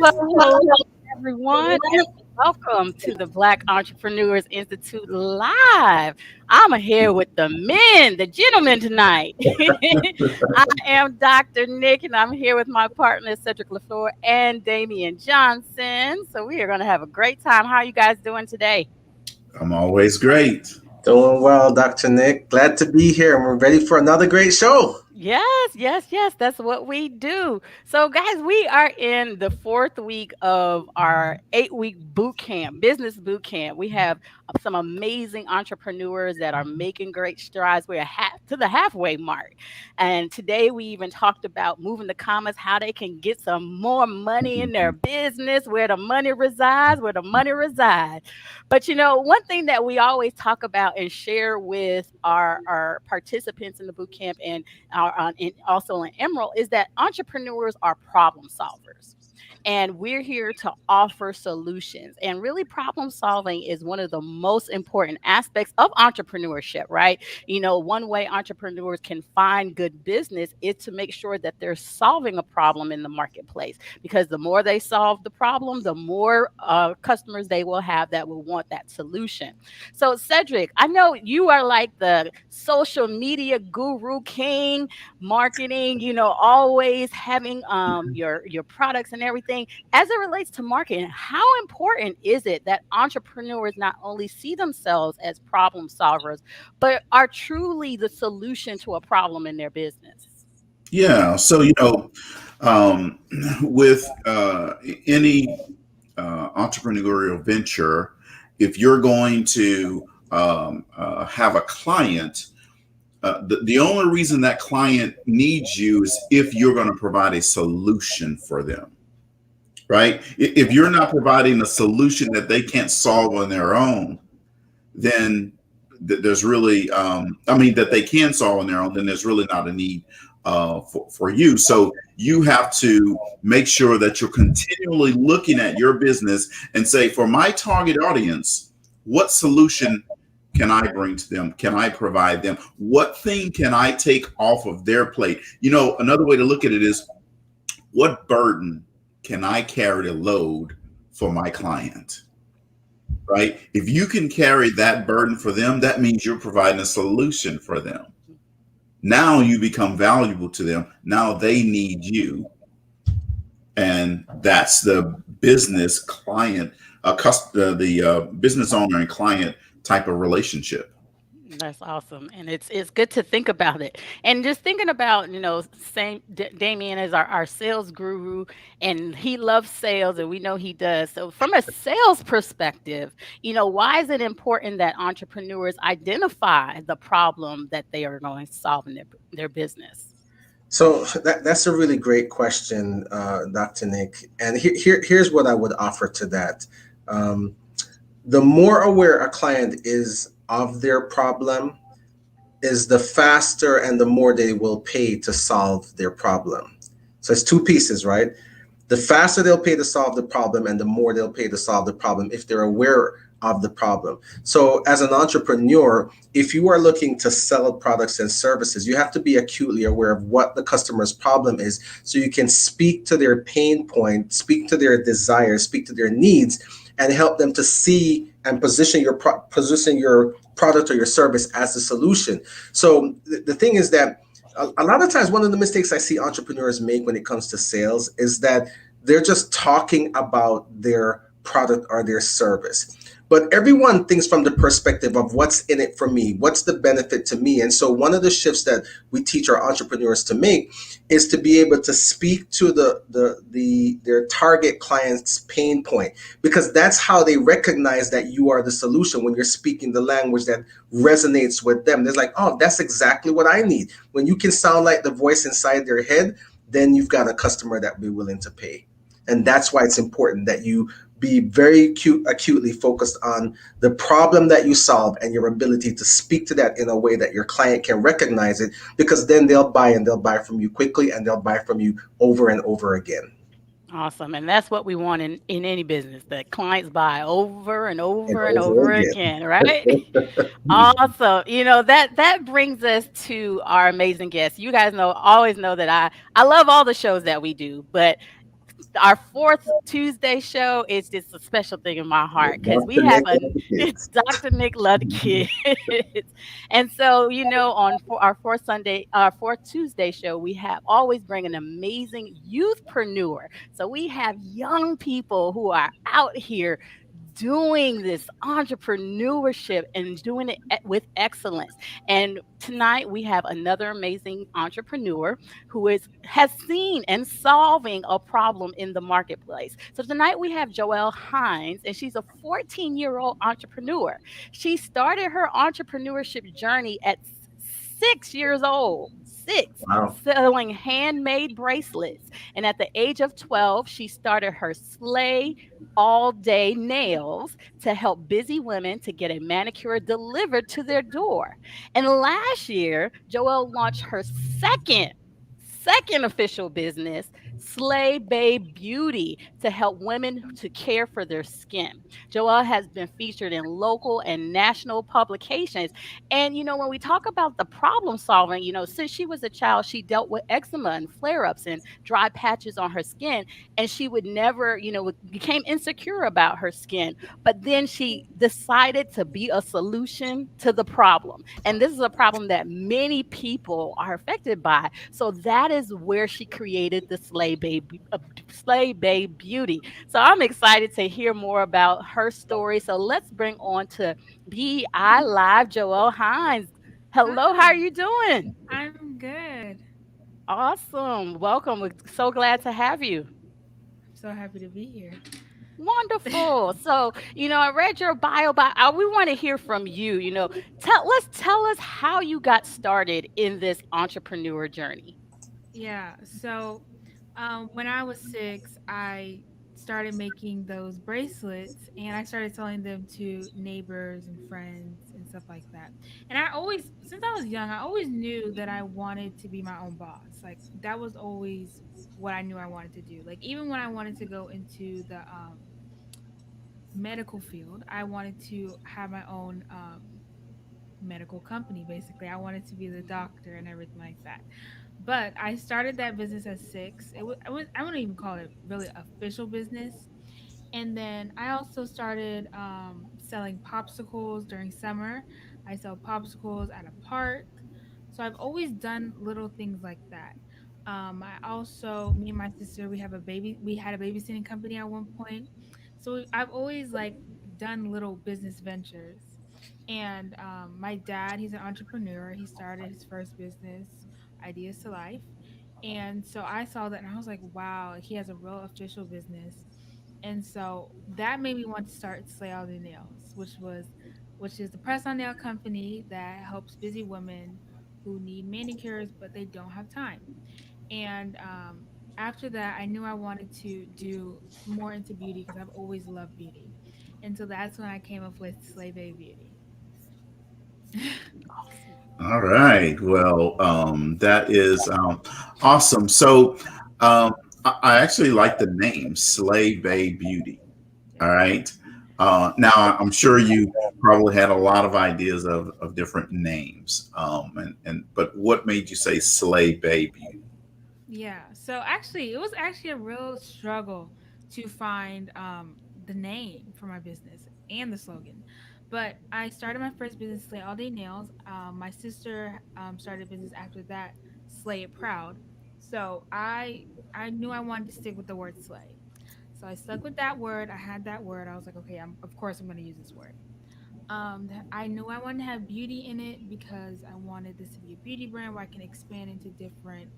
Hello, everyone, and welcome to the Black Entrepreneurs Institute Live. I'm here with the men, the gentlemen tonight. I am Dr. Nick, and I'm here with my partners, Cedric LaFleur and Damian Johnson. So we are going to have a great time. How are you guys doing today? I'm always great. Doing well, Dr. Nick. Glad to be here, and we're ready for another great show. Yes. That's what we do. So, guys, we are in the fourth week of our 8-week boot camp, business boot camp. We have some amazing entrepreneurs that are making great strides. We're to the halfway mark. And today we even talked about moving the commas, how they can get some more money in their business, where the money resides, But one thing that we always talk about and share with our participants in the boot camp and also in Emerald is that entrepreneurs are problem solvers. And we're here to offer solutions. And really, problem solving is one of the most important aspects of entrepreneurship, right? One way entrepreneurs can find good business is to make sure that they're solving a problem in the marketplace. Because the more they solve the problem, the more customers they will have that will want that solution. So, Cedric, I know you are like the social media guru king, marketing, always having your products and everything. As it relates to marketing, how important is it that entrepreneurs not only see themselves as problem solvers, but are truly the solution to a problem in their business? Yeah. So, um, with any entrepreneurial venture, if you're going to have a client, the only reason that client needs you is if you're going to provide a solution for them. Right? If you're not providing a solution that they can't solve on their own, then there's really, that they can solve on their own, then there's really not a need for you. So you have to make sure that you're continually looking at your business and say, for my target audience, what solution can I bring to them? Can I provide them? What thing can I take off of their plate? Another way to look at it is, what burden can I carry the load for my client? Right? If you can carry that burden for them, that means you're providing a solution for them. Now you become valuable to them. Now they need you. And that's the business client, the business owner and client type of relationship. That's awesome. And it's good to think about it. And just thinking about, same Damien is our sales guru, and he loves sales, and we know he does. So from a sales perspective, why is it important that entrepreneurs identify the problem that they are going to solve in their business? So that's a really great question, Dr. Nick. And here's what I would offer to that. The more aware a client is of their problem, is the faster and the more they will pay to solve their problem. So it's two pieces, right? The faster they'll pay to solve the problem and the more they'll pay to solve the problem if they're aware of the problem. So as an entrepreneur, if you are looking to sell products and services, you have to be acutely aware of what the customer's problem is so you can speak to their pain point, speak to their desires, speak to their needs, and help them to see and position your product or your service as the solution. So the thing is that a lot of times, one of the mistakes I see entrepreneurs make when it comes to sales is that they're just talking about their product or their service. But everyone thinks from the perspective of what's in it for me, what's the benefit to me. And so one of the shifts that we teach our entrepreneurs to make is to be able to speak to their target client's pain point, because that's how they recognize that you are the solution. When you're speaking the language that resonates with them, they're like, oh, that's exactly what I need. When you can sound like the voice inside their head, then you've got a customer that will be willing to pay. And that's why it's important that you be very acutely focused on the problem that you solve and your ability to speak to that in a way that your client can recognize it, because then they'll buy from you quickly, and they'll buy from you over and over again. Awesome. And that's what we want in any business, that clients buy over and over And and over over again. again, right? Awesome. That brings us to our amazing guests. You guys always know that I love all the shows that we do, but Our fourth Tuesday show is just a special thing in my heart because we Dr. have Nick a and the kids. Dr. Nick love the kids. And so, on for our fourth Tuesday show, we have always bring an amazing youthpreneur. So we have young people who are out here doing this entrepreneurship and doing it with excellence. And tonight we have another amazing entrepreneur who has seen and solving a problem in the marketplace. So tonight we have Joelle Hinds, and she's a 14-year-old entrepreneur. She started her entrepreneurship journey at 6 years old. Six, Wow. selling handmade bracelets. And at the age of 12, she started her Slay All Day Nails to help busy women to get a manicure delivered to their door. And last year, Joelle launched her second official business, Slay Babe Beauty, to help women to care for their skin. Joelle has been featured in local and national publications. And when we talk about the problem solving, since she was a child, she dealt with eczema and flare-ups and dry patches on her skin, and she would never, became insecure about her skin. But then she decided to be a solution to the problem. And this is a problem that many people are affected by. So that is where she created the Slay Babe Beauty. So I'm excited to hear more about her story. So let's bring on to BEI Live Joelle Hinds. Hello, how are Hi, you doing? I'm good. Awesome. Welcome. We're so glad to have you. I'm so happy to be here. Wonderful. So, I read your bio, but we want to hear from you. Tell us how you got started in this entrepreneur journey. Yeah, so when I was 6, I started making those bracelets and I started selling them to neighbors and friends and stuff like that. And I always, since I was young, I always knew that I wanted to be my own boss. Like that was always what I knew I wanted to do. Like even when I wanted to go into the medical field, I wanted to have my own medical company basically. I wanted to be the doctor and everything like that. But I started that business at 6. I wouldn't even call it really official business. And then I also started selling popsicles during summer. I sell popsicles at a park. So I've always done little things like that. I also, me and my sister, we had a babysitting company at one point. So I've always like done little business ventures. And my dad, he's an entrepreneur. He started his first business, Ideas to Life. And so I saw that and I was like, wow, he has a real official business. And so that made me want to start Slay All the Nails, which is the press on nail company that helps busy women who need manicures but they don't have time. And after that, I knew I wanted to do more into beauty because I've always loved beauty. And so that's when I came up with Slay Bay Beauty. Awesome. All right. Well, that is awesome. So, um, I actually like the name Slave Bay Beauty. All right. Now, I'm sure you probably had a lot of ideas of different names. But what made you say Slave Bay Beauty? Yeah. So actually, it was actually a real struggle to find the name for my business and the slogan. But I started my first business, Slay All Day Nails. My sister started a business after that, Slay It Proud. So I knew I wanted to stick with the word slay. So I stuck with that word. I had that word. I was like, okay, of course I'm going to use this word. I knew I wanted to have beauty in it because I wanted this to be a beauty brand where I can expand into different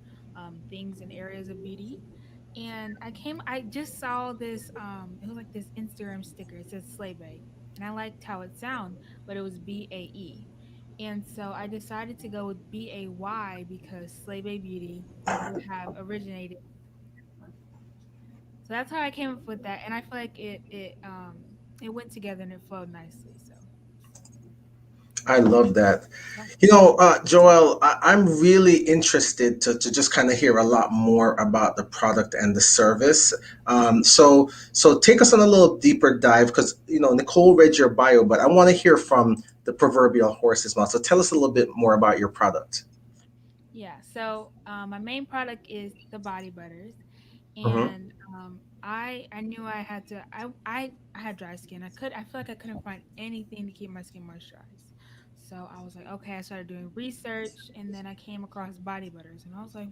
things and areas of beauty. And I just saw this, it was like this Instagram sticker. It says Slay Bay. And I liked how it sounded, but it was BAE. And so I decided to go with BAY because Slay Bay Beauty would have originated. So that's how I came up with that. And I feel like it went together and it flowed nicely. So I love that. yeah. Joel, I'm really interested to just kind of hear a lot more about the product and the service. So take us on a little deeper dive because Nicole read your bio, but I want to hear from the proverbial horse's mouth. So tell us a little bit more about your product. Yeah. So my main product is the body butters, Hmm. and I knew I had to. I had dry skin. I feel like I couldn't find anything to keep my skin moisturized. So I was like, okay. I started doing research, and then I came across body butters, and I was like,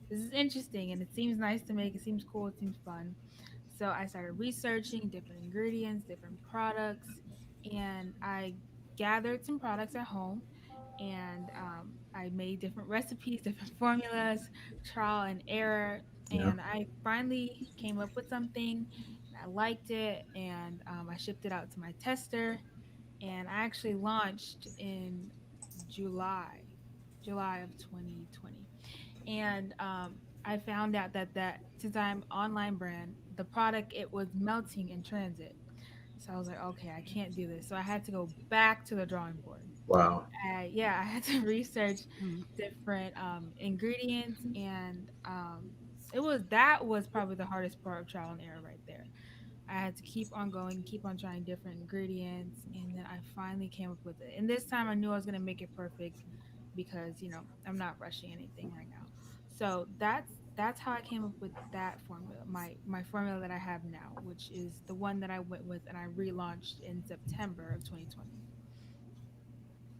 this is interesting, and it seems nice to make. It seems cool. It seems fun. So I started researching different ingredients, different products, and I gathered some products at home, and I made different recipes, different formulas, trial and error, Yeah. and I finally came up with something, and I liked it, and I shipped it out to my tester, and I actually launched in July, July of 2020, and I found out that since I'm online brand, the product it was melting in transit. So I was like, okay, I can't do this. So I had to go back to the drawing board. Wow. Yeah, I had to research Mm. different ingredients, and that was probably the hardest part of trial and error right there. I had to keep on going, keep on trying different ingredients, and then I finally came up with it. And this time I knew I was gonna make it perfect because I'm not rushing anything right now. So that's how I came up with that formula, my formula that I have now, which is the one that I went with and I relaunched in September of 2020.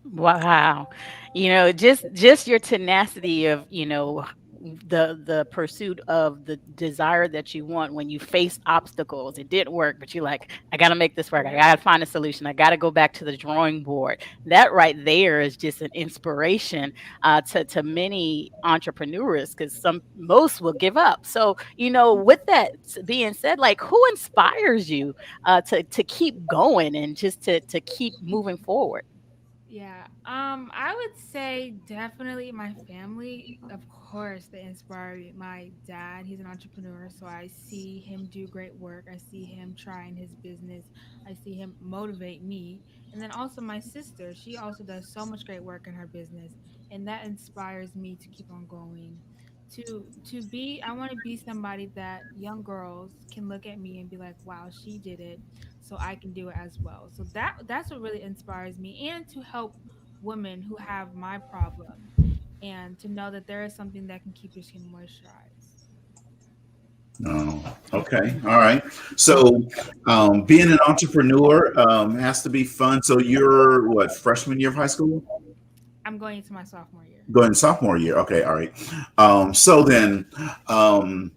Wow. Just your tenacity of, the pursuit of the desire that you want when you face obstacles. It didn't work, but you're like, I got to make this work. I Yep. got to find a solution. I got to go back to the drawing board. That right there is just an inspiration to many entrepreneurs, because most will give up. So, with that being said, like, who inspires you to keep going and just to keep moving forward? Yeah. I would say definitely my family. Of course, they inspire me. My dad, he's an entrepreneur, so I see him do great work. I see him trying his business. I see him motivate me. And then also my sister, she also does so much great work in her business, and that inspires me to keep on going. To be I want to be somebody that young girls can look at me and be like, "Wow, she did it, so I can do it as well." So that's what really inspires me, and to help women who have my problem, and to know that there is something that can keep your skin moisturized. Oh, okay. All right. So, being an entrepreneur has to be fun. So, you're what, freshman year of high school? I'm going into my sophomore year. Going sophomore year. Okay. All right. So then, um,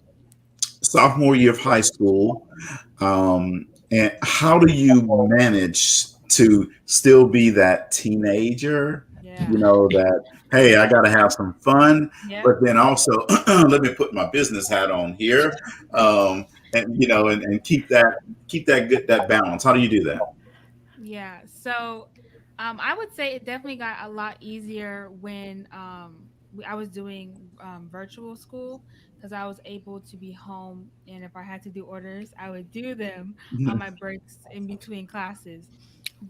sophomore year of high school, and how do you manage to still be that teenager? Yeah. That, hey, I got to have some fun, Yep. but then also let me put my business hat on here, and and keep that good, that balance. How do you do that? Yeah. So, I would say it definitely got a lot easier when I was doing virtual school, because I was able to be home, and if I had to do orders, I would do them on my breaks in between classes.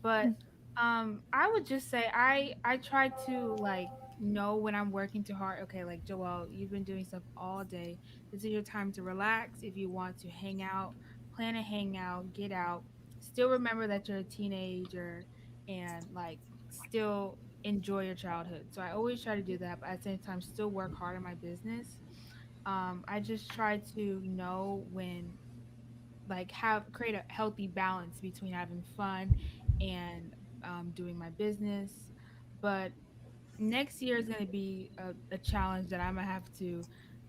But I would just say I try to like know when I'm working too hard. Okay, like Joelle, you've been doing stuff all day. This is your time to relax. If you want to hang out, plan a hangout, get out, still remember that you're a teenager, and like still enjoy your childhood. So I always try to do that, but at the same time still work hard in my business. I just try to know when, like, have create a healthy balance between having fun and doing my business. But next year is going to be a challenge that I'm going to have to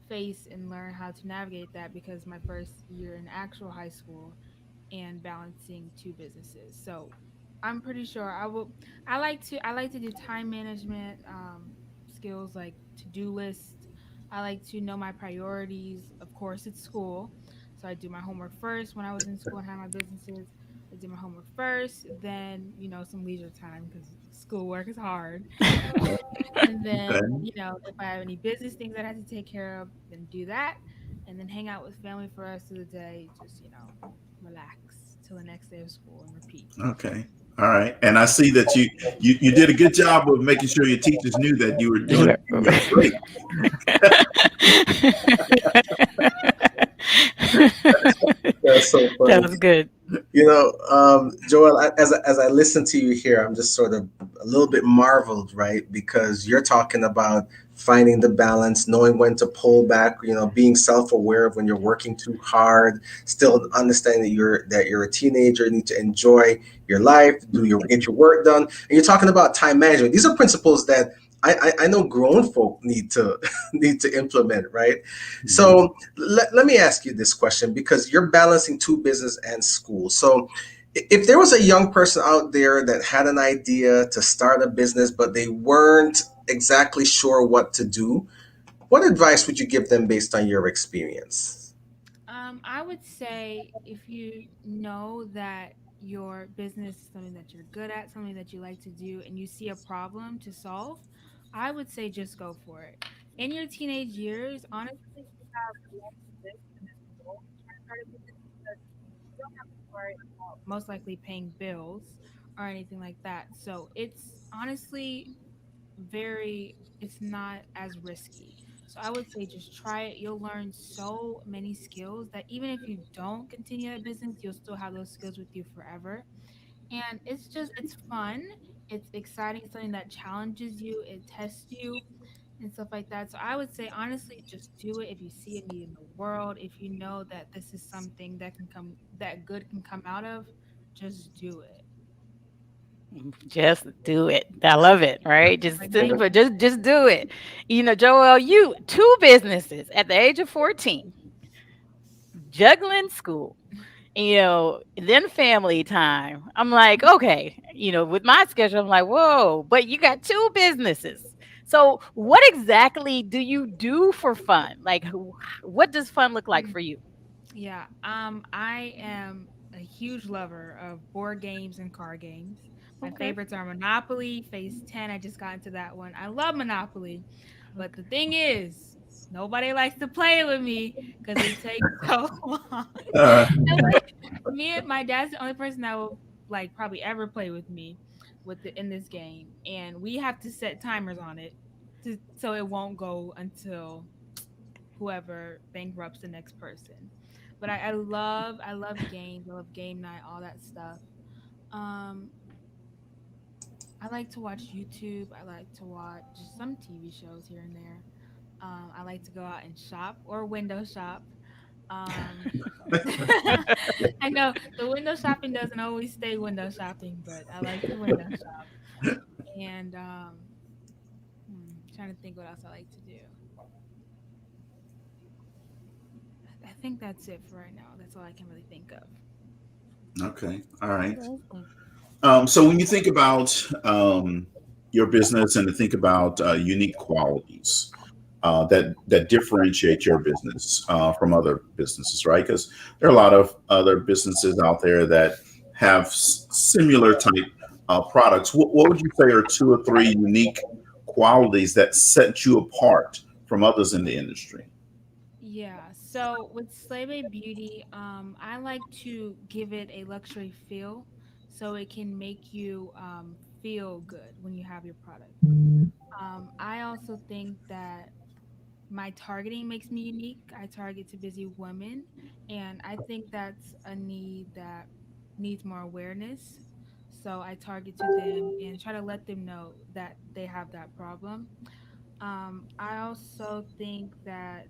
face and learn how to navigate that, because my first year in actual high school and balancing two businesses. So I'm pretty sure I will. I like to do time management skills, like to-do list. I like to know my priorities. Of course, it's school, so I do my homework first. When I was in school and had my businesses, I did my homework first, then some leisure time, because schoolwork is hard. And then, Okay. if I have any business things that I have to take care of, then do that. And then hang out with family for the rest of the day. Just, relax till the next day of school and repeat. Okay. All right. And I see that you did a good job of making sure your teachers knew that you were doing Yeah. your break. That's so That funny. was good. Joel, as I listen to you here, I'm just sort of a little bit marveled, right? Because you're talking about finding the balance, knowing when to pull back, being self-aware of when you're working too hard, still understanding that you're a teenager, you need to enjoy your life, get your work done. And you're talking about time management. These are principles that I know grown folk need to need to implement, right? Mhm. So let me ask you this question because you're balancing two business and school. So if there was a young person out there that had an idea to start a business, but they weren't exactly sure what to do, what advice would you give them based on your experience? I would say if you know that your business is something that you're good at, something that you like to do, and you see a problem to solve, I would say just go for it. In your teenage years, honestly, you have less risk than this goal to try to start a business because you don't have to worry about most likely paying bills or anything like that. So it's honestly it's not as risky. So I would say just try it. You'll learn so many skills that even if you don't continue that business, you'll still have those skills with you forever. And it's fun. It's exciting, something that challenges you, it tests you and stuff like that. So I would say honestly just do it if you see a need in the world, if you know that this is something that good can come out of, just do it. Just do it. I love it, right? Just Like simple, make but just do it. Joel, you two businesses at the age of 14, juggling school, then family time. I'm like, okay, with my schedule, I'm like, whoa, but you got two businesses. So what exactly do you do for fun? Like, what does fun look like mm, for you? yeah, I am a huge lover of board games and card games. My Okay. favorites are Monopoly, Phase 10. I just got into that one. I love Monopoly. But the Okay. thing is, nobody likes to play with me because it takes so long. Uh, And, like, me and my dad's the only person that will like probably ever play with me in this game. And we have to set timers on it so it won't go until whoever bankrupts the next person. But I love games. I love game night, all that stuff. Um, I like to watch YouTube. I like to watch just some TV shows here and there. I like to go out and shop or window shop. Um, I know the window shopping doesn't always stay window shopping, but I like to window shop. And trying to think what else I like to do. I think that's it for right now. That's all I can really think of. okay. All right. Awesome. So when you think about your business and to think about unique qualities that differentiate your business from other businesses, right? Because there are a lot of other businesses out there that have similar type products. What would you say are two or three unique qualities that set you apart from others in the industry? Yeah. So with Slay Bay Beauty, I like to give it a luxury feel, so it can make you feel good when you have your product. I also think that my targeting makes me unique. I target to busy women, and I think that's a need that needs more awareness. So I target to them and try to let them know that they have that problem. I also think that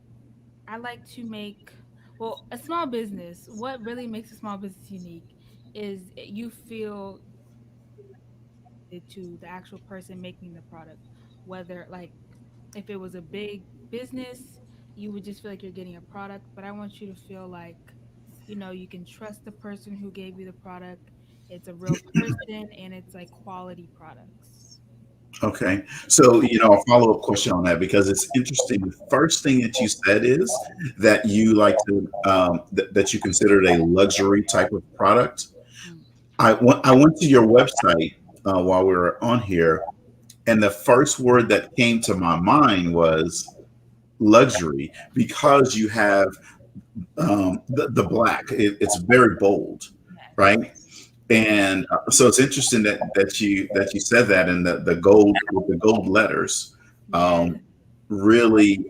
I like to make, well, a small business. What really makes a small business unique is you feel connected to the actual person making the product. Whether, like, if it was a big business, you would just feel like you're getting a product. But I want you to feel like, you can trust the person who gave you the product. It's a real person and it's like quality products. Okay. So, a follow up question on that because it's interesting. The first thing that you said is that you like to, that you considered a luxury type of product. Mm. I went to your website while we were on here, and the first word that came to my mind was luxury because you have the black. It's very bold, Yes. right? And so it's interesting that you said that, and the gold with the gold letters Yes. um, really.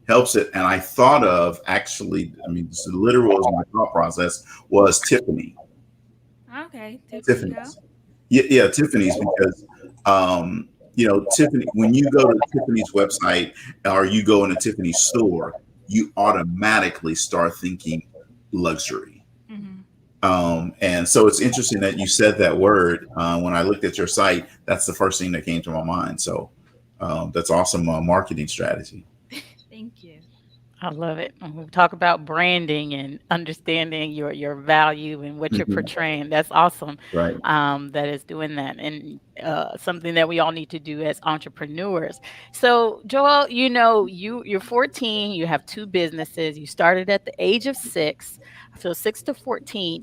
helps it. And I thought of actually, I mean, this literal was my thought process was Tiffany. Okay, Tiffany Co. Tiffany's. Yeah, Tiffany's because Tiffany, when you go to Tiffany's website or you go in a Tiffany store, you automatically start thinking luxury. Hmm. And so it's interesting that you said that word. When I looked at your site, that's the first thing that came to my mind. So that's awesome marketing strategy. Thank you. I love it. When we talk about branding and understanding your value and what you're Mhm. portraying. That's awesome. Right. That is doing that, and something that we all need to do as entrepreneurs. So, Joel, you're 14. You have two businesses. You started at the age of 6. So 6 to 14.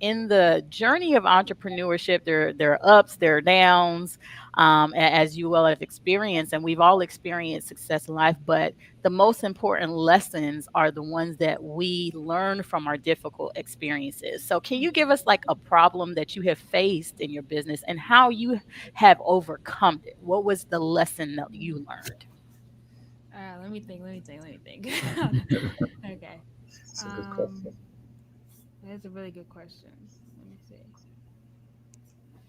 In the journey of entrepreneurship, there are ups, there are downs, as you well have experienced, and we've all experienced success in life, but the most important lessons are the ones that we learn from our difficult experiences. So, can you give us like a problem that you have faced in your business and how you have overcome it? What was the lesson that you learned? Let me think. Let me think. Let me think. Okay. It's a good Um, question. that's a really good question. Let me see.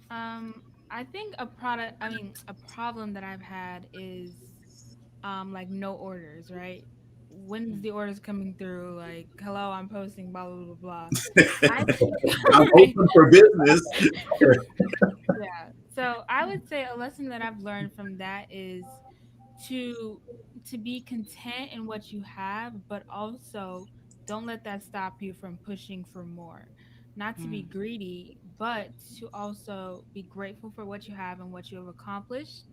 Um, I think a product. I mean, a problem that I've had is like no orders. Right? When's the orders coming through? Like, hello, I'm posting. Blah blah blah blah. I think. I'm Right. open for business. Yeah. So I would say a lesson that I've learned from that is to to be content in what you have, but also don't let that stop you from pushing for more. Not to be Mm, greedy, but to also be grateful for what you have and what you have accomplished.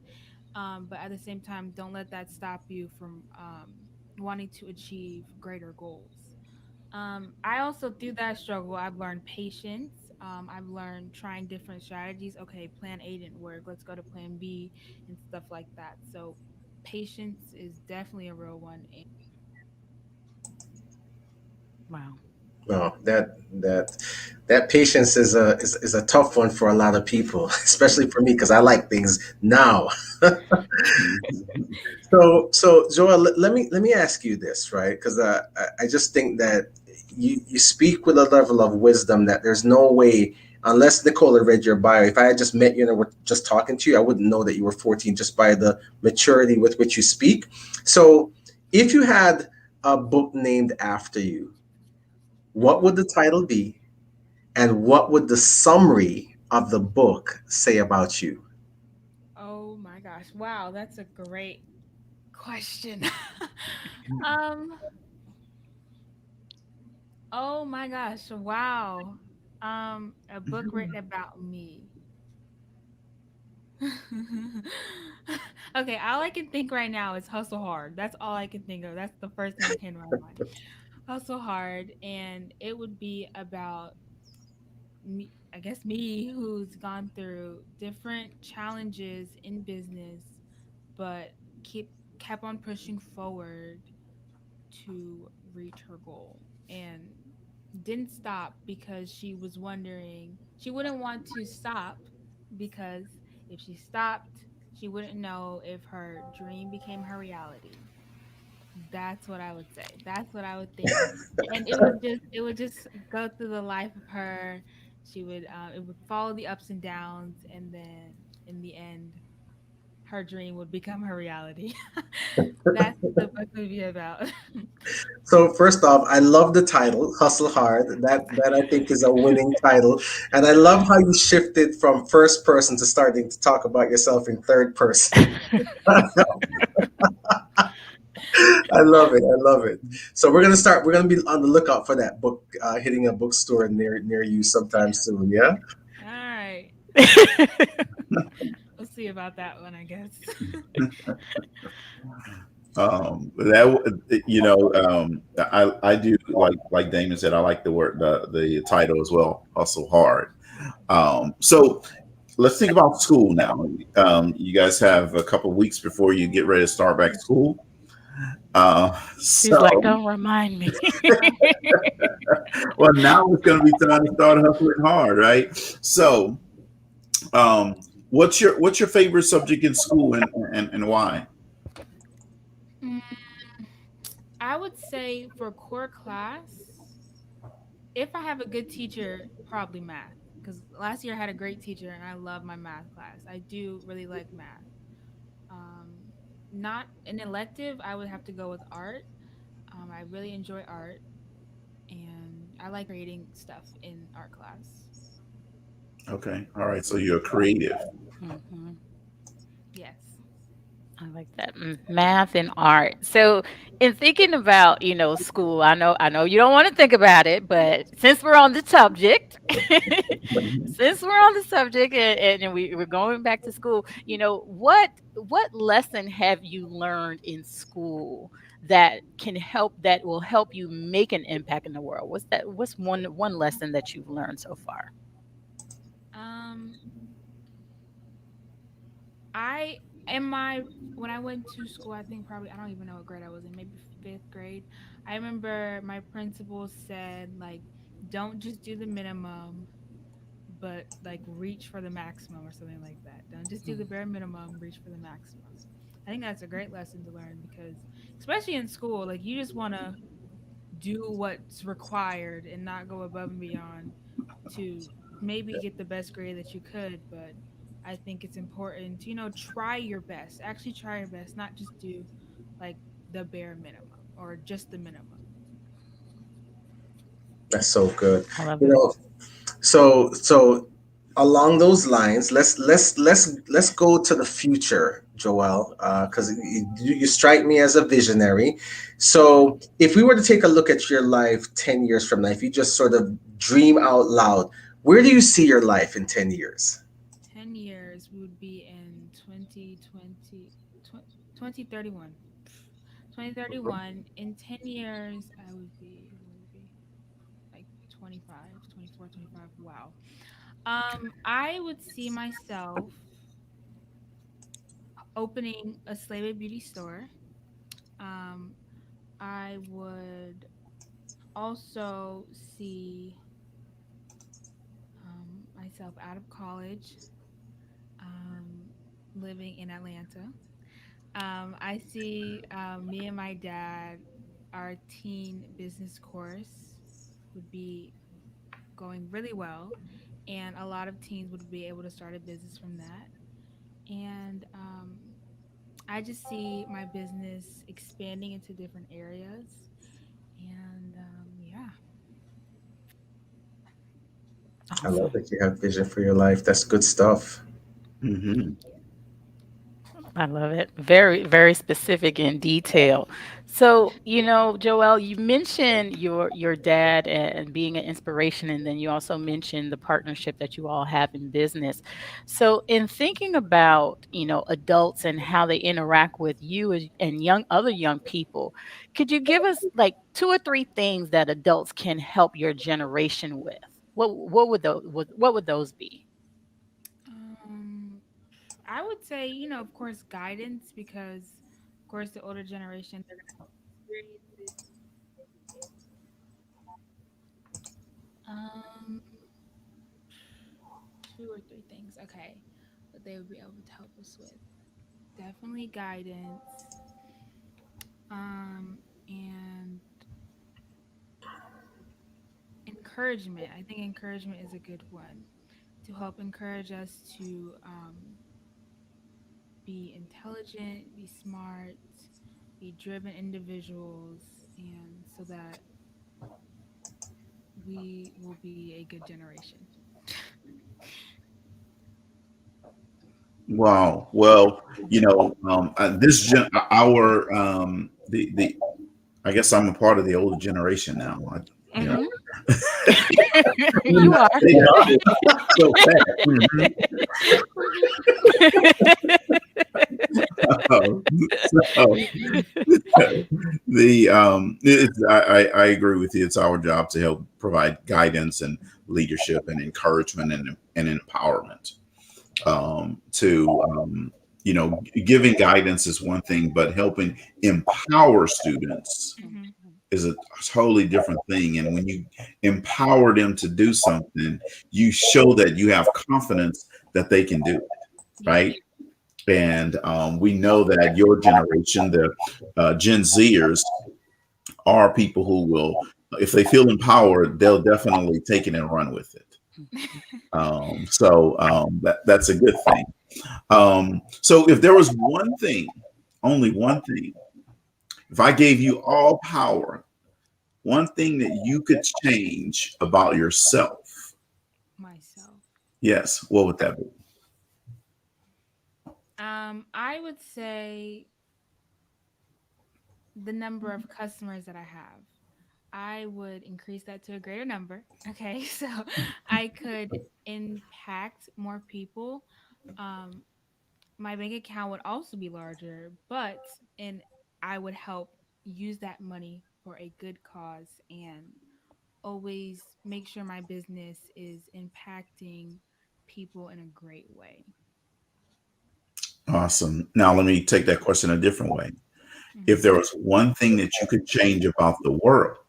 But at the same time, don't let that stop you from wanting to achieve greater goals. I also through that struggle, I've learned patience. I've learned trying different strategies. Okay, plan A didn't work. Let's go to plan B and stuff like that. So patience is definitely a real one. And wow. No, that patience is a tough one for a lot of people, especially for me because I like things now. So Joel, let me ask you this, right? Because I just think that you speak with a level of wisdom that there's no way, unless Nicole had read your bio. If I had just met you and were just talking to you, I wouldn't know that you were 14 just by the maturity with which you speak. So, if you had a book named after you, what would Mhm. the title be, and what would the summary of the book say about you? Oh my gosh, wow, that's a great question. um, oh my gosh, wow. A book written about me. Okay, all I can think right now is hustle hard. That's all I can think of. That's the first thing that came to my mind. Hustle hard, and it would be about me, I guess me, who's gone through different challenges in business, but kept on pushing forward to reach her goal and didn't stop because she was wondering she wouldn't want to stop because if she stopped she wouldn't know if her dream became her reality. That's what I would say. That's what I would think. And it would just go through the life of her. She would it would follow the ups and downs, and then in the end her dream would become her reality. That's what the book would be about. So first off, I love the title, Hustle Hard. That I think is a winning title. And I love how you shifted from first person to starting to talk about yourself in third person. I love it. I love it. So we're gonna be on the lookout for that book hitting a bookstore near you sometime soon, yeah? All right. We'll see about that one, I guess. I do like Damon said. I like the title as well. Hustle hard. So let's think about school now. You guys have a couple of weeks before you get ready to start back to school. He's like, So don't remind me. well, now it's going to be time to start hustling hard, right? So, what's your favorite subject in school and why? Mm, I would say for core class, if I have a good teacher, probably math. Because last year I had a great teacher and I love my math class. I do really like math. Um, Not an elective, I would have to go with art. I really enjoy art and I like creating stuff in art class. Okay. All right. So you're creative. Hmm. Yes. I like that. Math and art. So, in thinking about, school, I know you don't want to think about it, but since we're on the subject, since we're on the subject and we're going back to school, what lesson have you learned in school that will help you make an impact in the world? What's one lesson that you've learned so far? Um, I in my when I went to school, I think probably I don't even know what grade I was in, maybe fifth grade. I remember my principal said like, don't just do the minimum, but like reach for the maximum or something like that. Don't just do the bare minimum, reach for the maximum. I think that's a great lesson to learn because especially in school, like you just want to do what's required and not go above and beyond to maybe get the best grade that you could, but I think it's important to, try your best. Actually try your best, not just do like the bare minimum or just the minimum. That's so good. I love You it. know, so along those lines, let's go to the future, Joel, because you strike me as a visionary. So if we were to take a look at your life 10 years from now, if you just sort of dream out loud, where do you see your life in 10 years? 10 years we would be in 2031. 2031. In 10 years I would be like 25, 24, 25. Wow. I would see myself opening a Slave Beauty store. Um, I would also see myself out of college, um, living in Atlanta. I see me and my dad, our teen business course would be going really well, and a lot of teens would be able to start a business from that. And I just see my business expanding into different areas. And yeah. I love Awesome. that you have vision for your life. That's good stuff. Hmm. Thank you. I love it. Very, very specific in detail. So, Joelle, you mentioned your dad and being an inspiration, and then you also mentioned the partnership that you all have in business. So, in thinking about, adults and how they interact with you and other young people, could you give us like two or three things that adults can help your generation with? What would those be? Um, I would say, of course, guidance because, of course, the older generation, they're going to have experiences. Maybe um, two or three things. Okay. That they would be able to help us with. Definitely guidance. And encouragement. I think encouragement is a good one to help encourage us to be intelligent, be smart, be driven individuals, and so that we will be a good generation. Wow. Well, our the I guess I'm a part of the older generation now. You know, Hmm. You are. they got it so fast. Mhm. So, I agree with you. It's our job to help provide guidance and leadership and encouragement and empowerment. To Giving guidance is one thing, but helping empower students Hmm. is a totally different thing. And when you empower them to do something, you show that you have confidence that they can do it, Yeah. right? And we know that your generation, the Gen Zers, are people who will, if they feel empowered, they'll definitely take it and run with it. That's a good thing. So if there was one thing, only one thing, if I gave you all power, one thing that you could change about yourself, Myself. yes, what would that be? I would say the number of customers that I have. I would increase that to a greater number. Okay, so I could impact more people. Um, my bank account would also be larger, but and I would help use that money for a good cause and always make sure my business is impacting people in a great way. Awesome. Now let me take that question a different way. If Hmm. there was one thing that you could change about The work,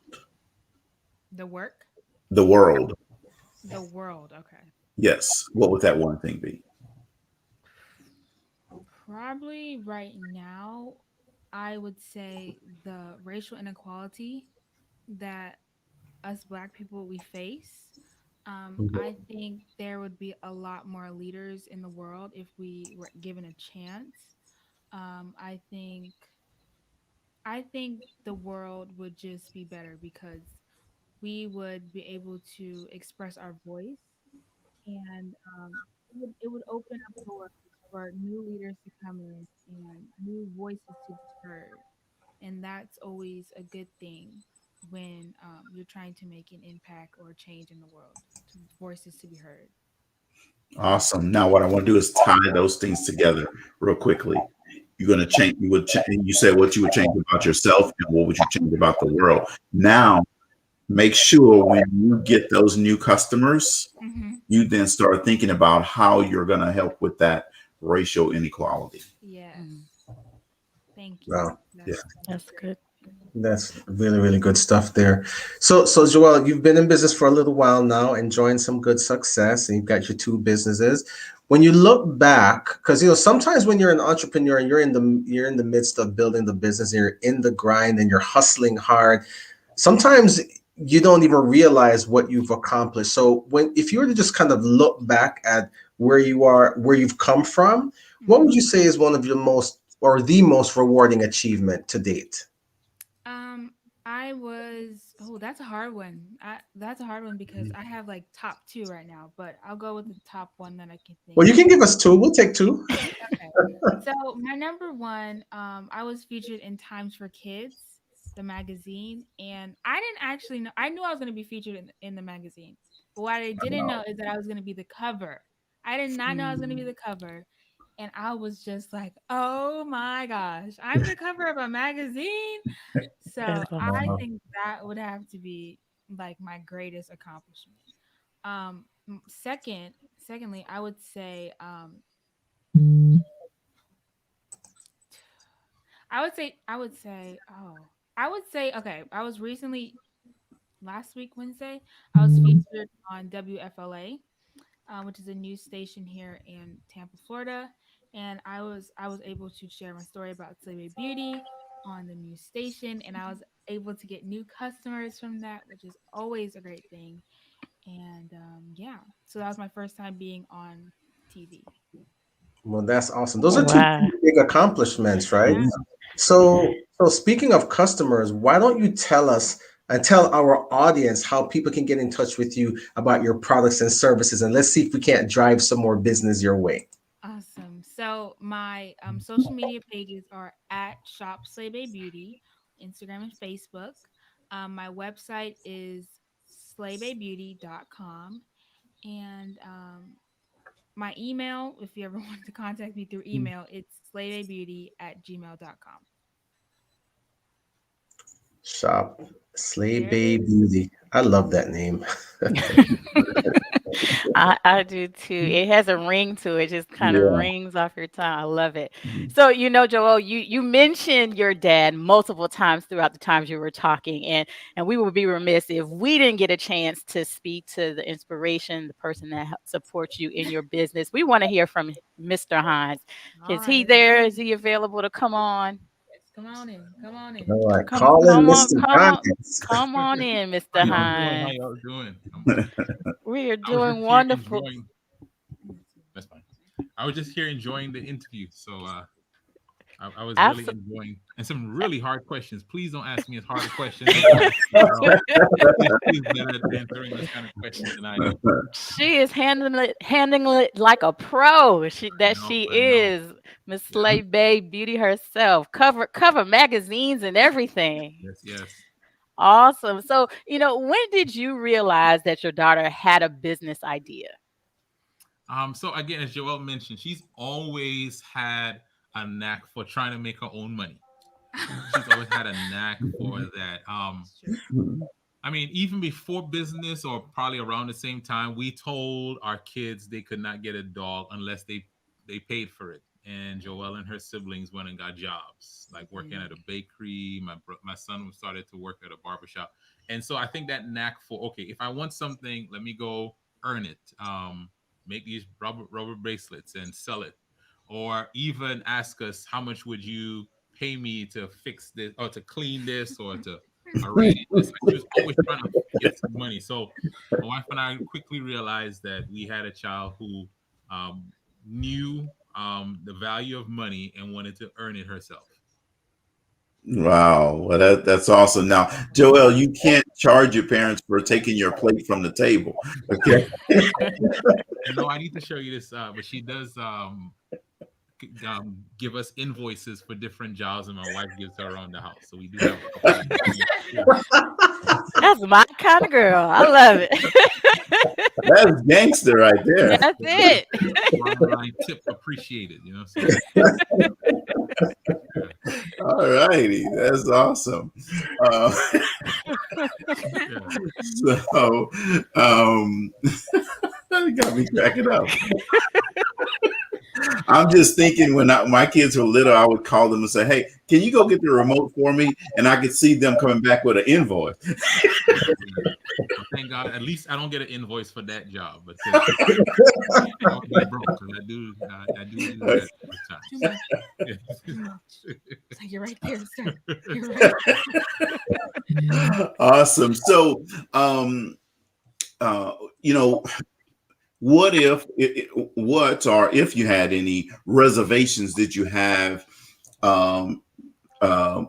the world, the world. Okay. yes, what would that one thing be? Probably right now, I would say the racial inequality that us Black people we face. I think there would be a lot more leaders in the world if we were given a chance. I think the world would just be better because we would be able to express our voice, and it would open up doors for new leaders to come in and new voices to be heard, and that's always a good thing when you're trying to make an impact or change in the world, to voices to be heard. Awesome. Now what I want to do is tie those things together real quickly. You're going to change, you said what you would change about yourself and what would you change about the world. Now, make sure when you get those new customers, Mm-hmm. you then start thinking about how you're going to help with that racial inequality. Yes, Mm, thank you. Wow. Yeah. That's that's great. good. That's really, really good stuff there. So Joelle, you've been in business for a little while now, enjoying some good success, and you've got your two businesses. When you look back, because sometimes when you're an entrepreneur and you're in the midst of building the business, and you're in the grind and you're hustling hard, sometimes you don't even realize what you've accomplished. So if you were to just kind of look back at where you are, where you've come from, what would Hmm. you say is one of your most or the most rewarding achievement to date? Um, I was. Oh, that's a hard one. That's a hard one because I have like top two right now, but I'll go with the top one that I can think Well, you of. can give us two. We'll take two. Okay. So my number one, I was featured in Times for Kids, the magazine, and I didn't actually know. I knew I was going to be featured in the magazine, but what I didn't know is that I was going to be the cover. I did not know I was going to be Mm, the cover, and I was just like, "Oh my gosh, I'm the cover of a magazine!" So that's I awesome. think that would have to be like my greatest accomplishment. Secondly, I would say okay. I was recently last week Wednesday. I was featured on WFLA, which is a news station here in Tampa, Florida, and I was able to share my story about Slave Beauty on the news station, and I was able to get new customers from that, which is always a great thing. And yeah, so that was my first time being on TV. Well, that's awesome. Those are two Wow. big accomplishments, right? Yeah. Yeah. So speaking of customers, why don't you tell us and tell our audience how people can get in touch with you about your products and services, and let's see if we can't drive some more business your way. Awesome. So my social media pages are at Shop Slay Bay Beauty, Instagram and Facebook. My website is slaybaybeauty.com. And my email, if you ever want to contact me through email, it's slaybaybeauty@gmail.com. Shop Slay There it Bay is. Beauty. I love that name. I do too. It has a ring to it, just kind of Yeah. rings off your tongue. I love it. So, Joel, you mentioned your dad multiple times throughout the times you were talking, and we would be remiss if we didn't get a chance to speak to the inspiration, the person that supports you in your business. We want to hear from Mr. Hines. All Is he right. there? Is he available to come on? Yes, Come on in. Come on in. All right, Come, calling come on, Mr. come on, Giants. come on in, How Mr. y'all doing? How Hines. y'all doing? We are I was just doing here wonderful. enjoying. That's fine. I was just here enjoying the interview, so I was really Absolutely. enjoying and some really hard questions. Please don't ask me as hard a questions as you ask Joelle. She's better at answering this kind of questions than I do. She is handling it like a pro. She I know. is Miss Yeah. Slay Bay Beauty herself. Cover magazines and everything. Yes. Yes. Awesome. So, when did you realize that your daughter had a business idea? So again, as Joelle mentioned, she's always had a knack for trying to make her own money. She's always had a knack for that. It's true. I mean, even before business or probably around the same time, we told our kids they could not get a dog unless they paid for it. And Joelle and her siblings went and got jobs, like working at a bakery. My son started to work at a barbershop, and so I think that knack for okay, if I want something, let me go earn it. Make these rubber bracelets and sell it, or even ask us how much would you pay me to fix this or to clean this or to arrange this. Like she was always trying to get some money. So my wife and I quickly realized that we had a child who knew the value of money and wanted to earn it herself. Wow, well that's awesome. Now, Joel, you can't charge your parents for taking your plate from the table. Okay. And no, I need to show you this, but she does give us invoices for different jobs, and my wife gives her around the house. So we do have a couple of That's my kind of girl. I love it. That's gangster right there. That's it. bottom line tip appreciated, you know. So All righty, that's awesome. Uh, yeah. so, um, you got me cracking up. I'm just thinking when my kids were little, I would call them and say, "Hey, can you go get the remote for me?" And I could see them coming back with an invoice. Well, thank God, at least I don't get an invoice for that job, but I don't get broke because I do that all Too the much. time. Too much. It's like you're right there, sir. You're right. Awesome. So, um, uh, you know, what if, what or if you had any reservations did you have um,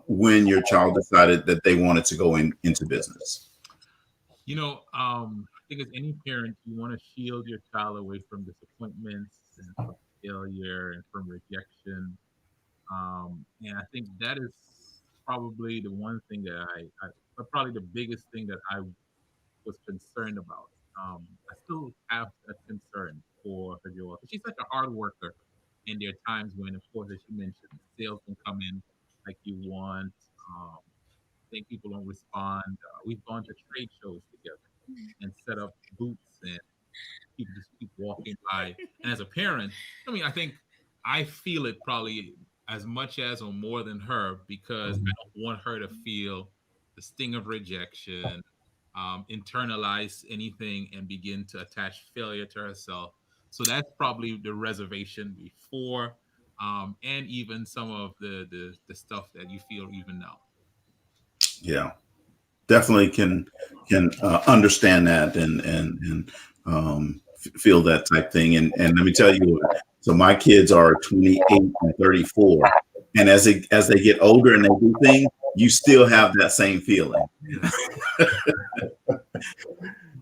when your child decided that they wanted to go into business? I think as any parent, you want to shield your child away from disappointments and from failure and from rejection. And I think that is probably the one thing that probably the biggest thing that I was concerned about. I still have a concern for her Joelle. She's such a hard worker, and there are times when, of course, as you mentioned, sales don't come in like you want. I think people don't respond. We've gone to trade shows together and set up booths, and people just keep walking by. And as a parent, I mean, I think I feel it probably as much as or more than her because I don't want her to feel the sting of rejection, internalize anything, and begin to attach failure to herself. So that's probably the reservation before, and even some of the stuff that you feel even now. Yeah, definitely can understand that and feel that type thing. And let me tell you, so my kids are 28 and 34, and as they get older and they do things, you still have that same feeling.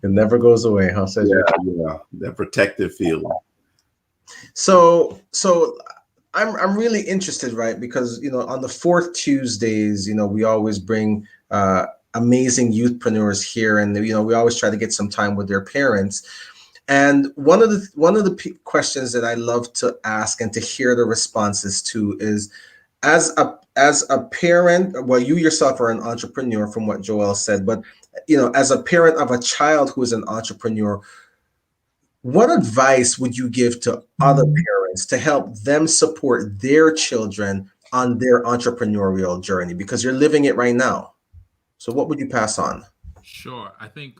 It never goes away, huh? Says your. Yeah, that protective feeling. So I'm really interested, right? Because on the fourth Tuesdays, we always bring amazing youthpreneurs here, and we always try to get some time with their parents. And one of the questions that I love to ask and to hear the responses to is, as a parent, well, you yourself are an entrepreneur, from what Joelle said, but as a parent of a child who is an entrepreneur, what advice would you give to other parents to help them support their children on their entrepreneurial journey? Because you're living it right now. So what would you pass on? Sure. I think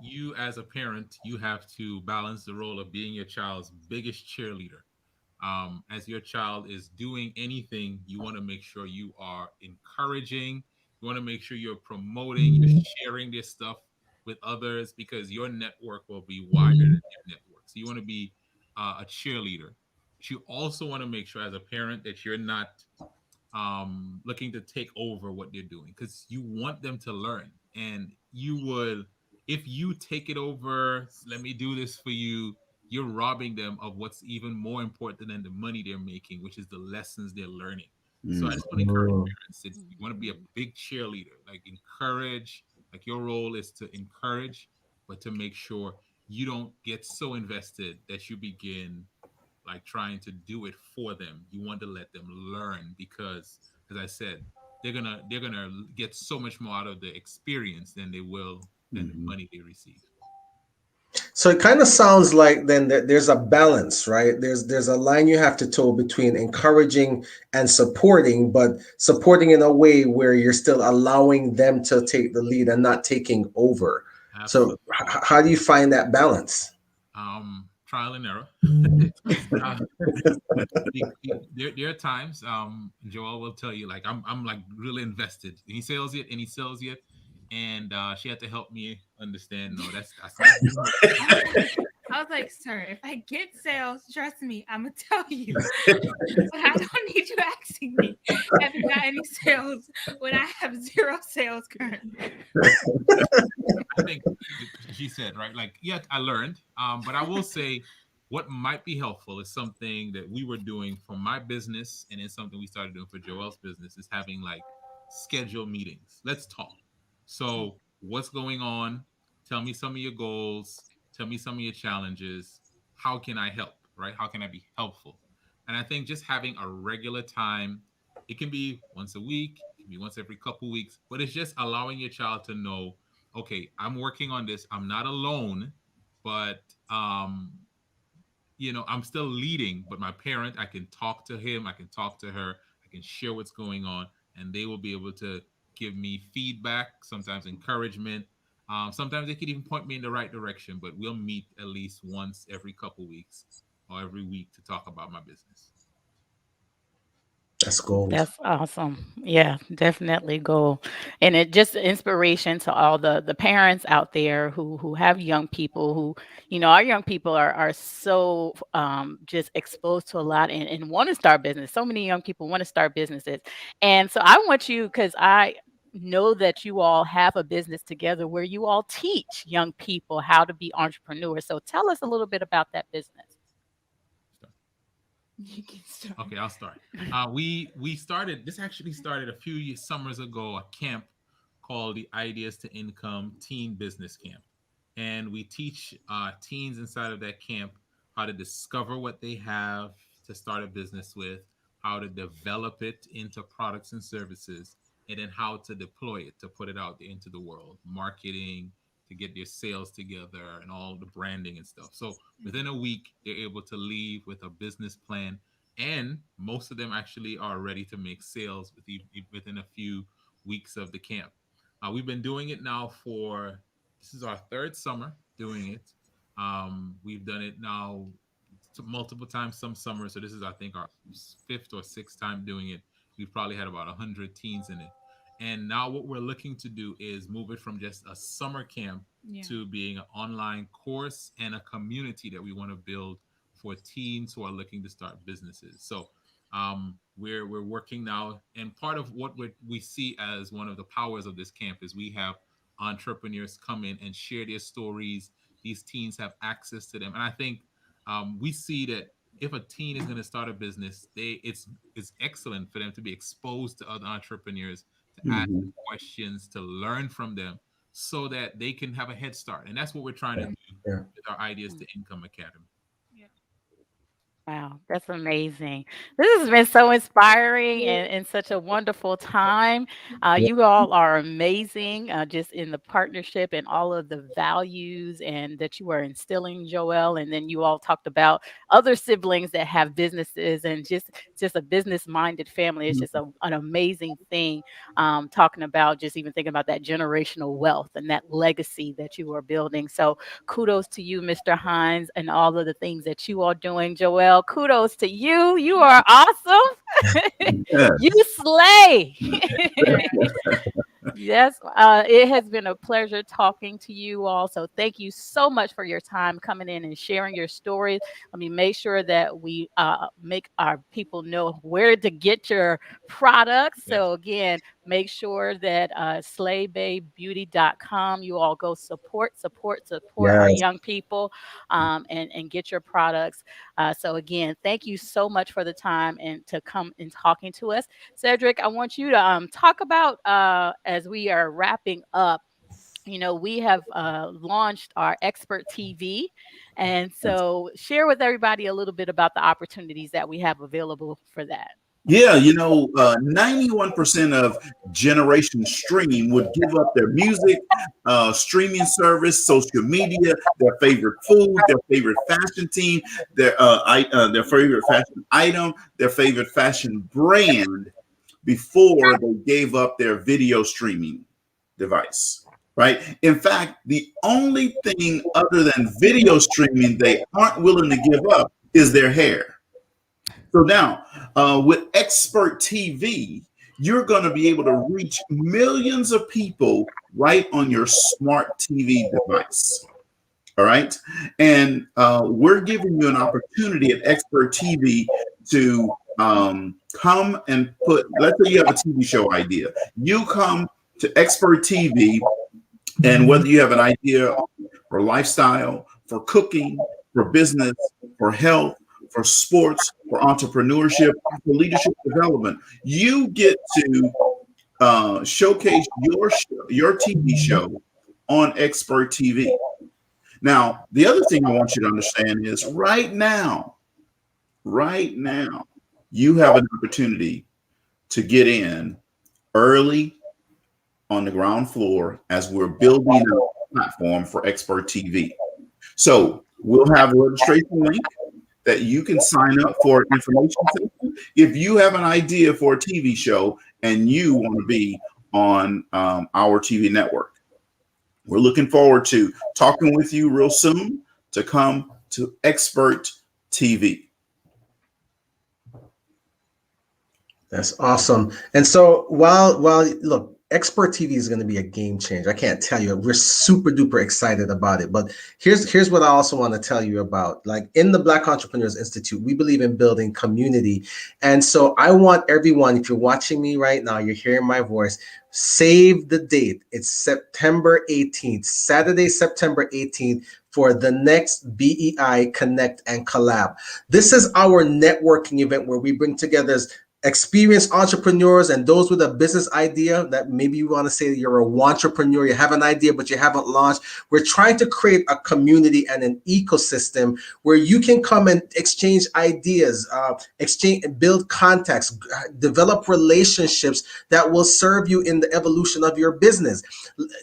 you as a parent, you have to balance the role of being your child's biggest cheerleader. As your child is doing anything, you want to make sure you are encouraging. You want to make sure you're promoting, you're sharing this stuff with others because your network will be wider than their network. So you want to be a cheerleader. But you also want to make sure as a parent that you're not looking to take over what they're doing because you want them to learn. And you would, if you take it over, let me do this for you, you're robbing them of what's even more important than the money they're making, which is the lessons they're learning. So I Mm. just want to encourage parents that you want to be a Mhm. big cheerleader, like encourage, like your role is to encourage, but to make sure you don't get so invested that you begin like trying to do it for them. You want to let them learn because, as I said, they're gonna get so much more out of the experience than they will than the Mhm. money they receive. So it kind of sounds like then that there's a balance, right? There's a line you have to toe between encouraging and supporting, but supporting in a way where you're still allowing them to take the lead and not taking over. So Absolutely. how do you find that balance? Trial and error. uh, there are times, Joel will tell you, like I'm like really invested. He sells it and he sells it, and she had to help me understand. No, that's not gonna work. I was like, sir, if I get sales, trust me, I'm gonna tell you. But I don't need you asking me, have you got any sales when I have zero sales currently? I think she said, right? Like, yeah, I learned. But I will say what might be helpful is something that we were doing for my business and then something we started doing for Joelle's business is having like scheduled meetings. Let's talk. So, what's going on? Tell me some of your goals. Tell me some of your challenges. How can I help? Right? How can I be helpful? And I think just having a regular time, it can be once a week, it can be once every couple weeks, but it's just allowing your child to know, okay, I'm working on this. I'm not alone, but I'm still leading, but my parent, I can talk to him, I can talk to her, I can share what's going on, and they will be able to give me feedback, sometimes encouragement. Sometimes they could even point me in the right direction, but we'll meet at least once every couple weeks or every week to talk about my business. That's gold. That's awesome. Yeah, definitely go. And it just inspiration to all the parents out there who have young people who, our young people are so just exposed to a lot and want to start business. So many young people want to start businesses. And so I want you, because I know that you all have a business together where you all teach young people how to be entrepreneurs. So tell us a little bit about that business. You can start. Okay, I'll start. We started. This actually started a few summers ago. A camp called the Ideas to Income Teen Business Camp, and we teach teens inside of that camp how to discover what they have to start a business with, how to develop it into products and services, and then how to deploy it to put it out into the world, marketing to get their sales together and all the branding and stuff. So within a week, they're able to leave with a business plan and most of them actually are ready to make sales within a few weeks of the camp. We've been doing it now for this is our third summer doing it. We've done it now multiple times some summers, so this is I think our fifth or sixth time doing it. We've probably had about 100 teens in it, and now what we're looking to do is move it from just a summer camp Yeah. to being an online course and a community that we want to build for teens who are looking to start businesses. So we're working now, and part of what we see as one of the powers of this camp is we have entrepreneurs come in and share their stories. These teens have access to them, and I think we see that if a teen is going to start a business, it's excellent for them to be exposed to other entrepreneurs, to ask Mhm. questions, to learn from them, so that they can have a head start. And that's what we're trying to Yeah. do Yeah. with our Ideas to Income Academy. Yeah. Wow, that's amazing. This has been so inspiring and such a wonderful time. Yeah. You all are amazing, just in the partnership and all of the values and that you are instilling, Joelle. And then you all talked about other siblings that have businesses and just a business minded family. It's just an amazing thing. Talking about just even thinking about that generational wealth and that legacy that you are building. So kudos to you, Mr. Hines, and all of the things that you are doing, Joelle. Joelle, kudos to you. You are awesome. You Yes. slay. Yeah. Yes, it has been a pleasure talking to you all. So thank you so much for your time coming in and sharing your stories. Let me make sure that we make our people know where to get your products. Yes. So again, make sure that slaybaybeauty.com, you all go support our Yes. young people, and get your products. So again, thank you so much for the time and to come and talking to us. Cedric, I want you to talk about, as we are wrapping up, we have launched our Expert TV. And so share with everybody a little bit about the opportunities that we have available for that. Yeah, 91% of Generation Stream would give up their music, streaming service, social media, their favorite food, their favorite fashion team, their favorite fashion item, their favorite fashion brand before they gave up their video streaming device. Right. In fact, the only thing other than video streaming they aren't willing to give up is their hair. So now, with Expert TV, you're going to be able to reach millions of people right on your smart TV device. All right. And we're giving you an opportunity at Expert TV to come and let's say you have a TV show idea. You come to Expert TV, and whether you have an idea for lifestyle, for cooking, for business, for health, for sports, for entrepreneurship, for leadership development, you get to showcase your TV show on Expert TV. Now, the other thing I want you to understand is right now, you have an opportunity to get in early on the ground floor as we're building a platform for Expert TV. So we'll have a registration link that you can sign up for an information session if you have an idea for a TV show and you want to be on our TV network. We're looking forward to talking with you real soon to come to Expert TV. That's awesome. And so while look, Expert TV is going to be a game changer. I can't tell you. We're super duper excited about it. But here's what I also want to tell you about. Like in the Black Entrepreneurs Institute, we believe in building community. And so I want everyone, if you're watching me right now, you're hearing my voice, save the date. It's September 18th, Saturday, September 18th, for the next BEI Connect and Collab. This is our networking event where we bring together experienced entrepreneurs and those with a business idea that maybe you want to say you're a entrepreneur, you have an idea, but you haven't launched. We're trying to create a community and an ecosystem where you can come and exchange ideas, exchange and build contacts, develop relationships that will serve you in the evolution of your business.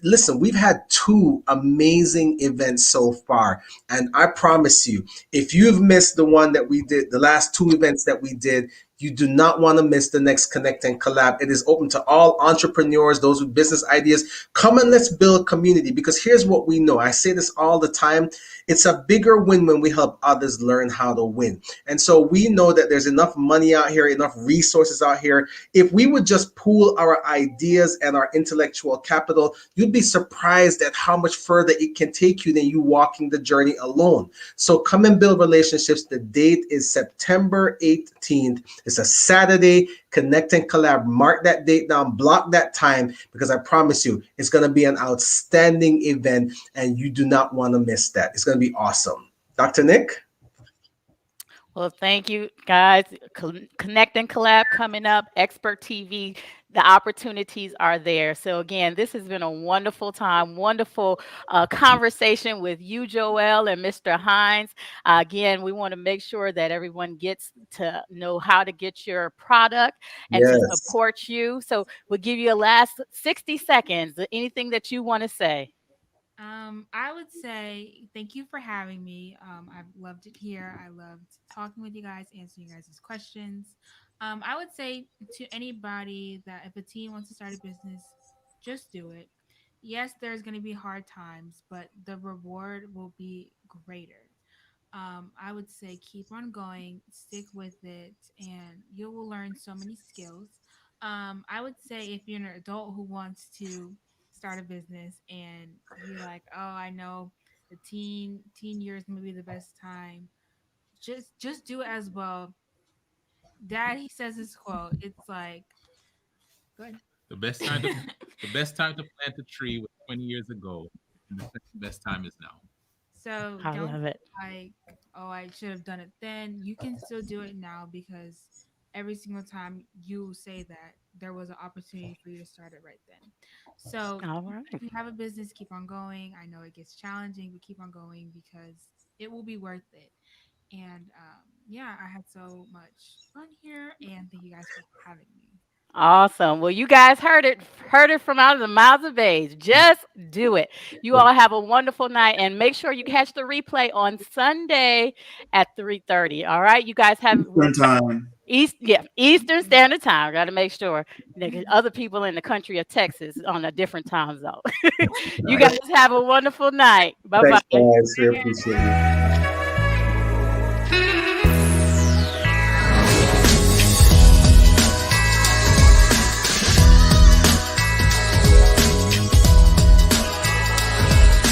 Listen, we've had two amazing events so far. And I promise you, if you've missed the one that we did, the last two events that we did, you do not want to miss the next Connect and Collab. It is open to all entrepreneurs, those with business ideas. Come and let's build community, because here's what we know. I say this all the time. It's a bigger win when we help others learn how to win. And so we know that there's enough money out here, enough resources out here. If we would just pool our ideas and our intellectual capital, you'd be surprised at how much further it can take you than you walking the journey alone. So come and build relationships. The date is September 18th. It's a Saturday. Connect and Collab. Mark that date down, block that time, because I promise you, it's going to be an outstanding event and you do not want to miss that. It's going to be awesome. Dr. Nick? Well, thank you, guys. Connect and Collab coming up, Expert TV. The opportunities are there. So, again, this has been a wonderful time, wonderful conversation with you, Joelle, and Mr. Hinds. Again, we want to make sure that everyone gets to know how to get your product and to Yes. support you. So, we'll give you a last 60 seconds. Anything that you want to say? I would say thank you for having me. I've loved it here. I loved talking with you guys, answering you guys' questions. I would say to anybody that if a teen wants to start a business, just do it. Yes, there's going to be hard times, but the reward will be greater. I would say keep on going, stick with it, and you will learn so many skills. I would say if you're an adult who wants to start a business and you're like, oh, I know the teen years may be the best time. Just do it as well. Dad, he says this quote. It's like, go ahead. The best time to the best time to plant a tree was 20 years ago, and the second best time is now. So I don't love it. like, oh, I should have done it then. You can still do it now because every single time you say that, there was an opportunity for you to start it right then. So All right. if you have a business, keep on going. I know it gets challenging, but keep on going because it will be worth it. And yeah, I had so much fun here, and thank you guys for having me. Awesome. Well, you guys heard it from out of the mouths of babes. Just do it. You all have a wonderful night, and make sure you catch the replay on Sunday at 3:30. All right. You guys have Eastern time. Eastern Standard Time. Got to make sure. 'Cause other people in the country of Texas on a different time zone. You Right. guys have a wonderful night. Bye Thanks, bye. guys. We appreciate it.